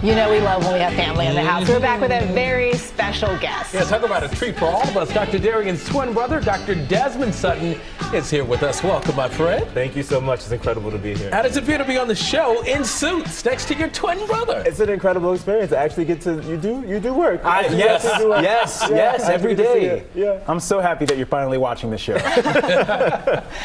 You know we love when we have family in the house. We're back with a very special guest. Yeah, talk about a treat for all of us. Dr. Darien's twin brother, Dr. Desmond Sutton, is here with us. Welcome, my friend. Thank you so much. It's incredible to be here. How does it feel to be on the show in suits next to your twin brother? It's an incredible experience. I actually get to, you do work. Yes, every day. Yeah. I'm so happy that you're finally watching the show.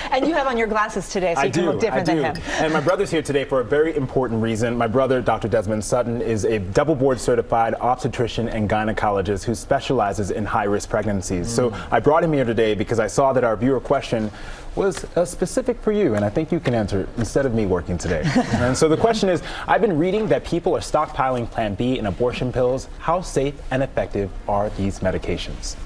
And you have on your glasses today, so you can look different than him. And my brother's here today for a very important reason. My brother, Dr. Desmond Sutton, is a double board certified obstetrician and gynecologist who specializes in high-risk pregnancies. So I brought him here today because I saw that our viewer question was specific for you, and I think you can answer it instead of me working today. And so the question is, I've been reading that people are stockpiling Plan B and abortion pills. How safe and effective are these medications?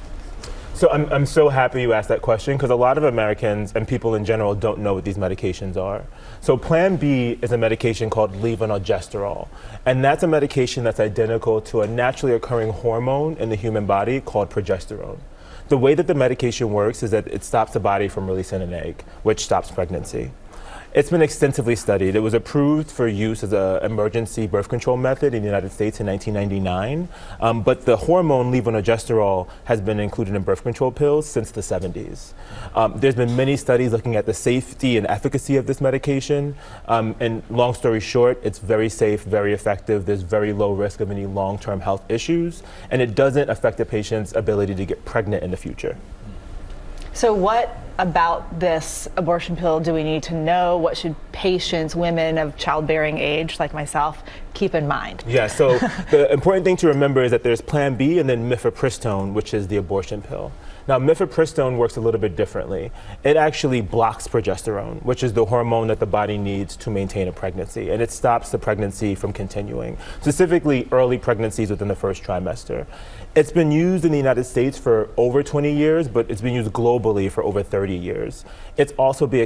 So I'm so happy you asked that question because a lot of Americans and people in general don't know what these medications are. So Plan B is a medication called levonorgestrel, and that's a medication that's identical to a naturally occurring hormone in the human body called progesterone. The way that the medication works is that it stops the body from releasing an egg, which stops pregnancy. It's been extensively studied. It was approved for use as an emergency birth control method in the United States in 1999, but the hormone levonorgestrel has been included in birth control pills since the 70s. There's been many studies looking at the safety and efficacy of this medication, and long story short, it's very safe, very effective. There's very low risk of any long-term health issues, and it doesn't affect the patient's ability to get pregnant in the future. So what about this abortion pill do we need to know? What should patients, women of childbearing age like myself, keep in mind? Yeah, so the important thing to remember is that there's Plan B and then mifepristone, which is the abortion pill. Now, mifepristone works a little bit differently. It actually blocks progesterone, which is the hormone that the body needs to maintain a pregnancy, and it stops the pregnancy from continuing, specifically early pregnancies within the first trimester. It's been used in the United States for over 20 years, but it's been used globally for over 30 years. It's also been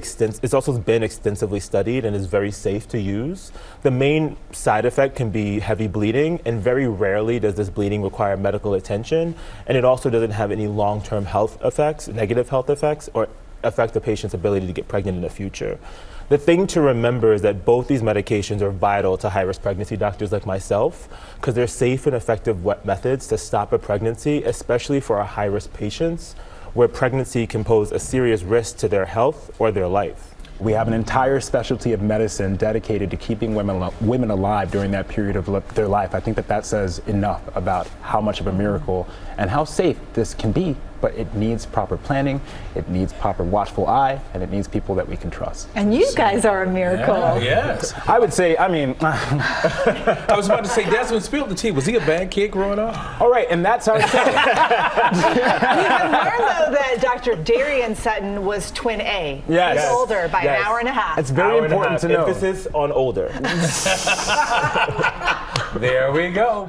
extensively studied and is very safe to use. The main side effect can be heavy bleeding, and very rarely does this bleeding require medical attention, and it also doesn't have any long-term health effects, negative health effects, or affect the patient's ability to get pregnant in the future. The thing to remember is that both these medications are vital to high-risk pregnancy doctors like myself because they're safe and effective methods to stop a pregnancy, especially for our high-risk patients where pregnancy can pose a serious risk to their health or their life. We have an entire specialty of medicine dedicated to keeping women alive during that period of their life. I think that says enough about how much of a miracle and how safe this can be, but it needs proper planning, it needs proper watchful eye, and it needs people that we can trust. And you guys are a miracle. Yeah, yes. I would say, I mean... I was about to say, Desmond, spill the tea. Was he a bad kid growing up? All right, and that's how it's We have learned, though, that Dr. Darien Sutton was twin A. Yes. He's older by an hour and a half. It's very important to know. Emphasis on older. There we go.